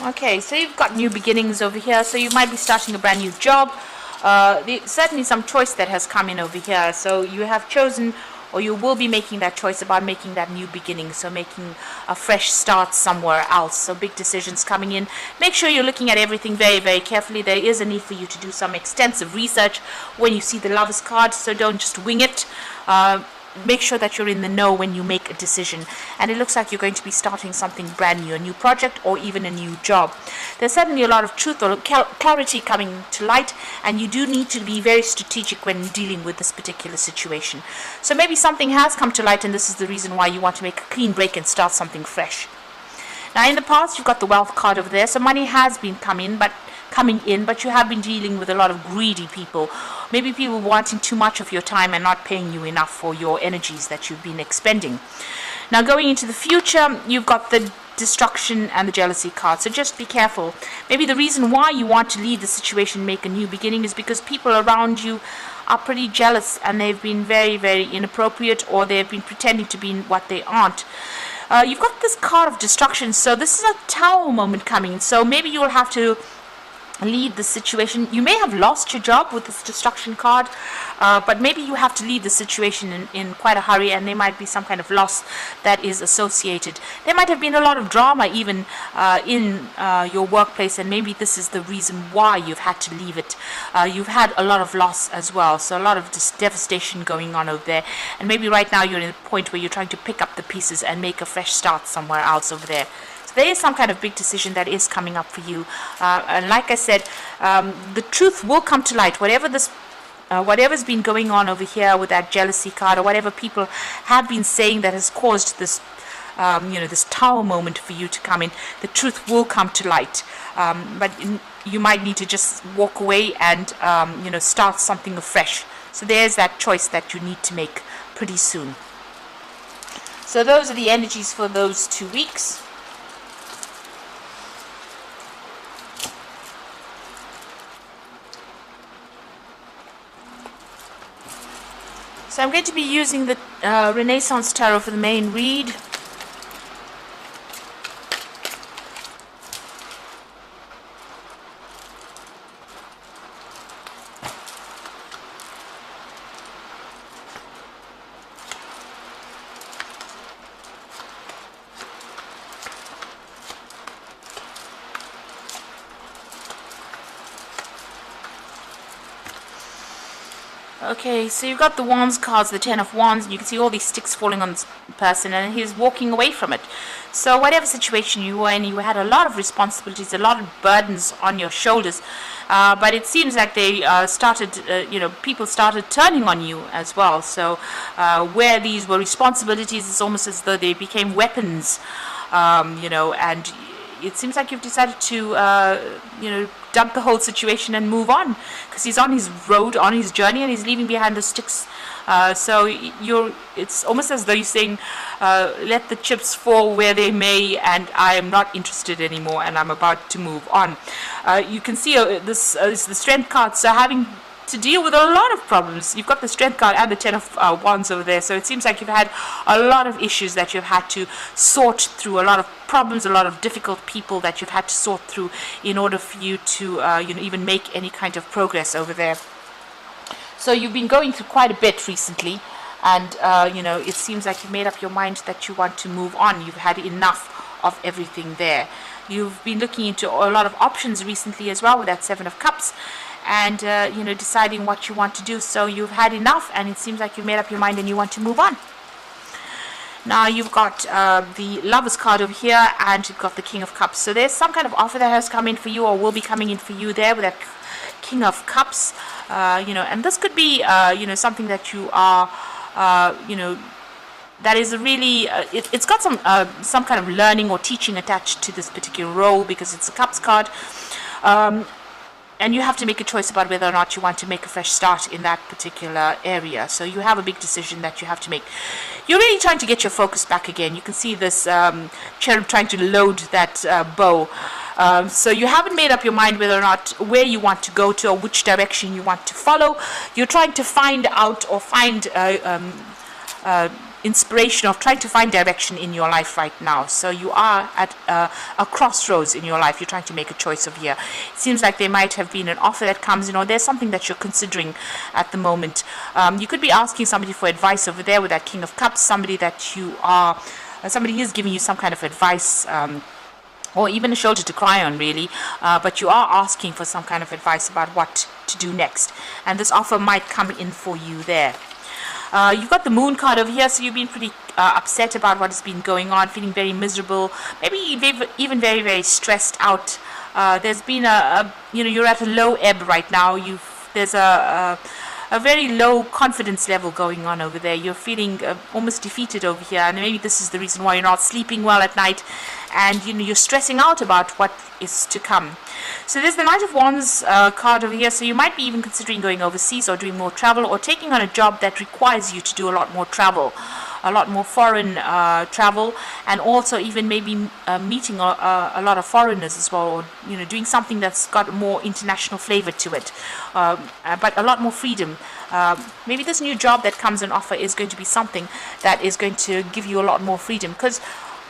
Okay, so you've got new beginnings over here. So you might be starting a brand new job. Certainly some choice that has come in over here. So you have chosen, or you will be making that choice about making that new beginning. So making a fresh start somewhere else. So big decisions coming in. Make sure you're looking at everything very, very carefully. There is a need for you to do some extensive research when you see the Lovers card. So don't just wing it. Make sure that you're in the know when you make a decision. And it looks like you're going to be starting something brand new, a new project or even a new job. There's certainly a lot of truth or clarity coming to light, and you do need to be very strategic when dealing with this particular situation. So maybe something has come to light, and this is the reason why you want to make a clean break and start something fresh. Now in the past, you've got the wealth card over there, so money has been coming in, but you have been dealing with a lot of greedy people. Maybe people wanting too much of your time and not paying you enough for your energies that you've been expending. Now going into the future, you've got the destruction and the jealousy card. So just be careful. Maybe the reason why you want to leave the situation, make a new beginning, is because people around you are pretty jealous and they've been very, very inappropriate, or they've been pretending to be what they aren't. You've got this card of destruction, so this is a tower moment coming. So maybe you'll have to leave the situation. You may have lost your job with this destruction card, but maybe you have to leave the situation in quite a hurry, and there might be some kind of loss that is associated. There might have been a lot of drama even in your workplace, and maybe this is the reason why you've had to leave it. You've had a lot of loss as well, so a lot of devastation going on over there, and maybe right now you're in a point where you're trying to pick up the pieces and make a fresh start somewhere else over there. There is some kind of big decision that is coming up for you, and like I said, the truth will come to light. Whatever's been going on over here with that jealousy card, or whatever people have been saying that has caused this, this tower moment for you to come in, the truth will come to light. But you might need to just walk away and start something afresh. So there's that choice that you need to make pretty soon. So those are the energies for those 2 weeks. So I'm going to be using the Renaissance Tarot for the main read. Okay, so you've got the Wands cards, the Ten of Wands, and you can see all these sticks falling on this person, and he's walking away from it. So whatever situation you were in, you had a lot of responsibilities, a lot of burdens on your shoulders, but it seems like they people started turning on you as well. So where these were responsibilities, it's almost as though they became weapons, and it seems like you've decided to, dump the whole situation and move on, because he's on his road, on his journey, and he's leaving behind the sticks. So it's almost as though you're saying, let the chips fall where they may, and I am not interested anymore, and I'm about to move on. You can see this is the Strength card, so having to deal with a lot of problems. You've got the Strength card and the Ten of Wands over there, so it seems like you've had a lot of issues that you've had to sort through, a lot of problems, a lot of difficult people that you've had to sort through in order for you to even make any kind of progress over there. So you've been going through quite a bit recently, and it seems like you've made up your mind that you want to move on. You've had enough of everything there. You've been looking into a lot of options recently as well with that Seven of Cups, and deciding what you want to do. So you've had enough, and it seems like you've made up your mind and you want to move on. Now you've got the Lovers card over here, and you've got the King of Cups. So there's some kind of offer that has come in for you, or will be coming in for you there with that King of Cups. And this could be something that you are that is really it's got some kind of learning or teaching attached to this particular role, because it's a Cups card. And you have to make a choice about whether or not you want to make a fresh start in that particular area. So you have a big decision that you have to make. You're really trying to get your focus back again. You can see this cherub trying to load that bow. So you haven't made up your mind whether or not where you want to go to, or which direction you want to follow. You're trying to find out, or find inspiration of trying to find direction in your life right now. So you are at a crossroads in your life. You're trying to make a choice over here. It seems like there might have been an offer that comes in, or there's something that you're considering at the moment. You could be asking somebody for advice over there with that King of Cups, somebody that you are, somebody is giving you some kind of advice, or even a shoulder to cry on, really, but you are asking for some kind of advice about what to do next, and this offer might come in for you there. You've got the Moon card over here, so you've been pretty upset about what has been going on, feeling very miserable, maybe even very, very stressed out. There's been you're at a low ebb right now. There's a very low confidence level going on over there. You're feeling almost defeated over here, and maybe this is the reason why you're not sleeping well at night, and you're stressing out about what is to come. So there's the Knight of Wands card over here, so you might be even considering going overseas or doing more travel, or taking on a job that requires you to do a lot more travel, a lot more foreign travel, and also even maybe meeting a lot of foreigners as well, or doing something that's got more international flavor to it, but a lot more freedom. Maybe this new job that comes on offer is going to be something that is going to give you a lot more freedom, because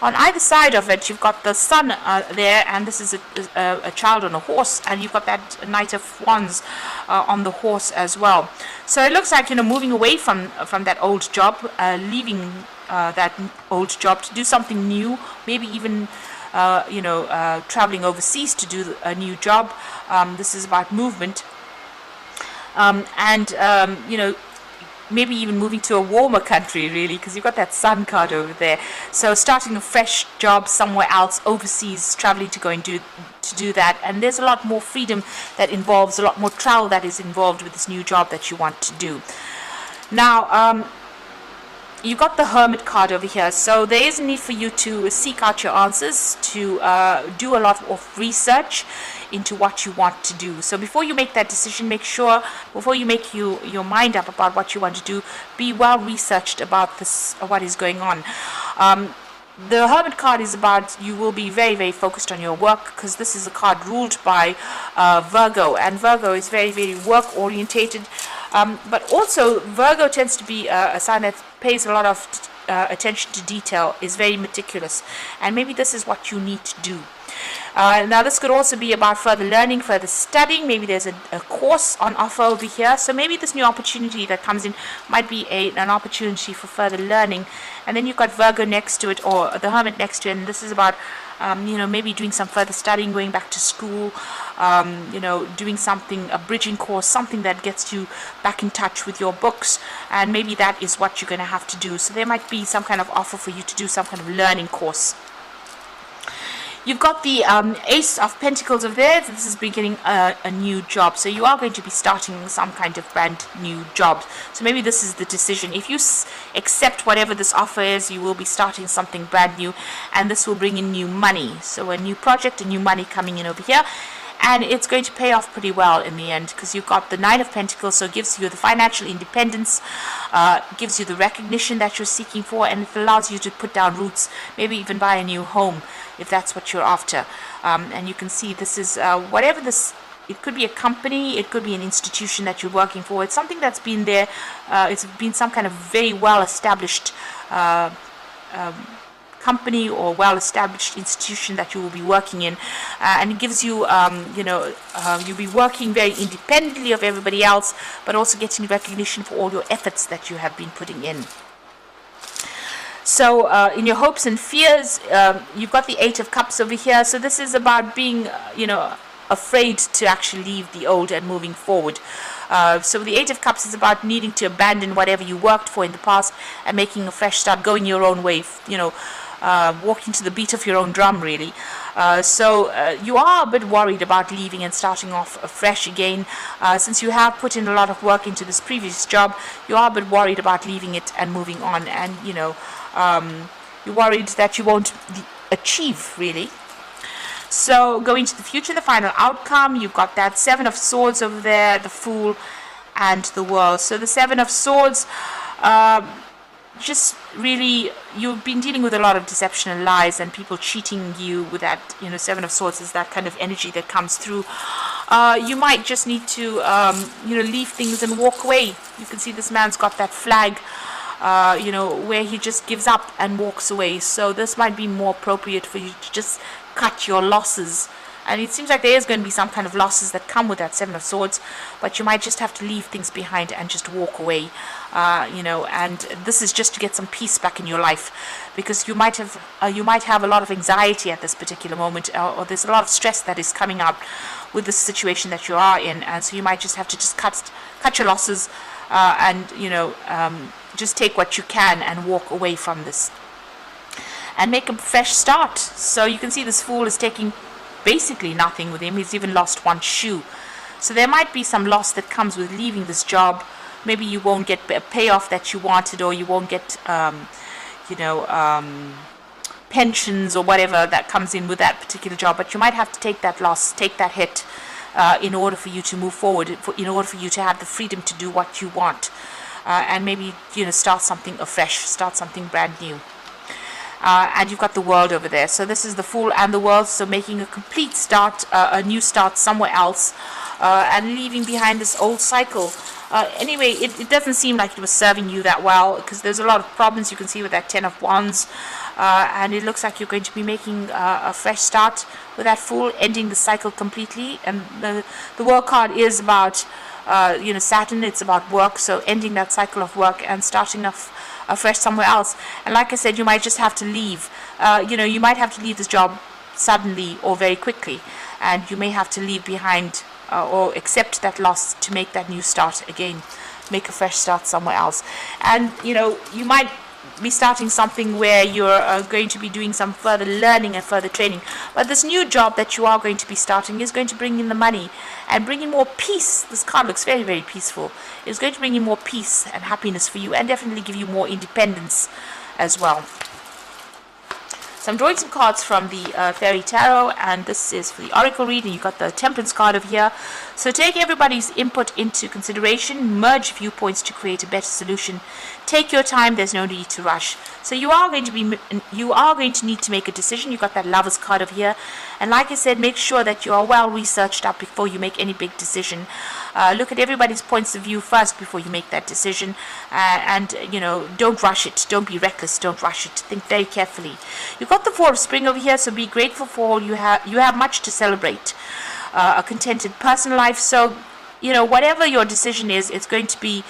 on either side of it, you've got the Sun there, and this is a child on a horse, and you've got that Knight of Wands on the horse as well. So it looks like moving away from that old job, leaving that old job to do something new, maybe even traveling overseas to do a new job. This is about movement, maybe even moving to a warmer country, really, because you've got that Sun card over there. So starting a fresh job somewhere else, overseas, traveling to go and do that. And there's a lot more freedom that involves, a lot more travel that is involved with this new job that you want to do. Now, you got the Hermit card over here, so there is a need for you to seek out your answers, to do a lot of research into what you want to do. So before you make that decision, make sure, before you make your mind up about what you want to do, be well researched about this, what is going on. The Hermit card is about, you will be very, very focused on your work, because this is a card ruled by Virgo, and Virgo is very, very work orientated. But also Virgo tends to be a sign that pays a lot of attention to detail, is very meticulous, and maybe this is what you need to do. Now this could also be about further learning, further studying. Maybe there's a course on offer over here, so maybe this new opportunity that comes in might be an opportunity for further learning. And then you've got Virgo next to it, or the Hermit next to it, and this is about maybe doing some further studying, going back to school, doing something, a bridging course, something that gets you back in touch with your books, and maybe that is what you're going to have to do. So there might be some kind of offer for you to do some kind of learning course. You've got the Ace of Pentacles over there. This is beginning a new job. So you are going to be starting some kind of brand new job. So maybe this is the decision. If you accept whatever this offer is, you will be starting something brand new, and this will bring in new money. So a new project, a new money coming in over here. And it's going to pay off pretty well in the end, because you've got the Nine of Pentacles, so it gives you the financial independence, gives you the recognition that you're seeking for, and it allows you to put down roots, maybe even buy a new home, if that's what you're after. And you can see this is whatever this, it could be a company, it could be an institution that you're working for. It's something that's been there, it's been some kind of very well-established company or well-established institution that you will be working in, and it gives you, you'll be working very independently of everybody else, but also getting recognition for all your efforts that you have been putting in. So in your hopes and fears, you've got the Eight of Cups over here. So this is about being, afraid to actually leave the old and moving forward. So the Eight of Cups is about needing to abandon whatever you worked for in the past and making a fresh start, going your own way, walking to the beat of your own drum, really. So you are a bit worried about leaving and starting off afresh again. Since you have put in a lot of work into this previous job, you are a bit worried about leaving it and moving on, and you're worried that you won't achieve, really. So going to the future, the final outcome, you've got that Seven of Swords over there, the Fool, and the World. So the Seven of Swords, just really, you've been dealing with a lot of deception and lies and people cheating you with that, Seven of Swords is that kind of energy that comes through. You might just need to, leave things and walk away. You can see this man's got that flag where he just gives up and walks away. So this might be more appropriate for you to just cut your losses. And it seems like there is going to be some kind of losses that come with that Seven of Swords, but you might just have to leave things behind and just walk away, and this is just to get some peace back in your life, because you might have a lot of anxiety at this particular moment, or there's a lot of stress that is coming up with the situation that you are in, and so you might just have to just cut your losses, and just take what you can and walk away from this and make a fresh start. So you can see this Fool is taking basically nothing with him. He's even lost one shoe. So there might be some loss that comes with leaving this job. Maybe you won't get a payoff that you wanted, or you won't get pensions or whatever that comes in with that particular job, but you might have to take that loss, take that hit, in order for you to move forward, in order for you to have the freedom to do what you want, and maybe start something afresh, start something brand new. And you've got the World over there. So this is the Fool and the World. So making a complete start, a new start somewhere else, and leaving behind this old cycle. Anyway, it doesn't seem like it was serving you that well, because there's a lot of problems you can see with that Ten of Wands. And it looks like you're going to be making a fresh start with that Fool, ending the cycle completely. And the World card is about Saturn. It's about work, so ending that cycle of work and starting off afresh somewhere else. And like I said, you might just have to leave. You might have to leave this job suddenly or very quickly, and you may have to leave behind or accept that loss to make that new start again, make a fresh start somewhere else. And you might be starting something where you're going to be doing some further learning and further training, but this new job that you are going to be starting is going to bring in the money and bring in more peace. This card looks very, very peaceful. It's going to bring in more peace and happiness for you, and definitely give you more independence as well. So I'm drawing some cards from the Fairy Tarot, and this is for the Oracle reading. You've got the Temperance card over here. So take everybody's input into consideration, merge viewpoints to create a better solution. Take your time, there's no need to rush. So you are going to need to make a decision. You've got that Lovers card over here. And like I said, make sure that you are well researched up before you make any big decision. Look at everybody's points of view first before you make that decision, and don't rush it. Don't be reckless. Don't rush it. Think very carefully. You've got the Four of Spring over here, so be grateful for all you have. You have much to celebrate. A contented personal life. So whatever your decision is, it's going to be,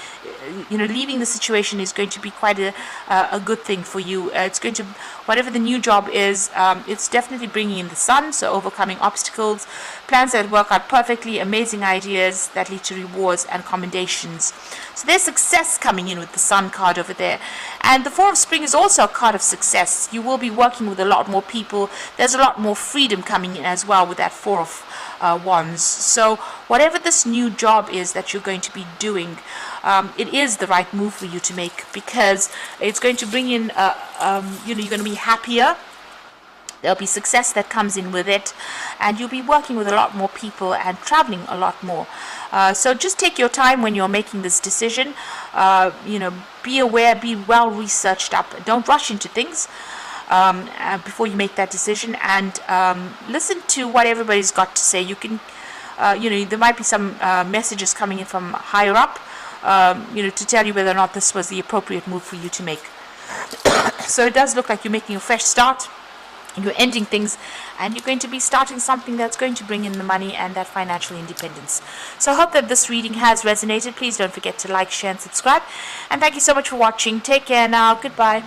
leaving the situation is going to be quite a good thing for you. It's going to, whatever the new job is, it's definitely bringing in the sun, so overcoming obstacles, plans that work out perfectly, amazing ideas that lead to rewards and commendations. So there's success coming in with the Sun card over there. And the Four of Spring is also a card of success. You will be working with a lot more people. There's a lot more freedom coming in as well with that Four of Wands. So whatever this new job is that you're going to be doing, it is the right move for you to make, because it's going to bring in you're going to be happier. There'll be success that comes in with it, and you'll be working with a lot more people and traveling a lot more. So just take your time when you're making this decision. Be aware, be well researched up. Don't rush into things before you make that decision, and listen to what everybody's got to say. You can, there might be some messages coming in from higher up, to tell you whether or not this was the appropriate move for you to make. So it does look like you're making a fresh start. You're ending things, and you're going to be starting something that's going to bring in the money and that financial independence. So I hope that this reading has resonated. Please don't forget to like, share, and subscribe. And thank you so much for watching. Take care now. Goodbye.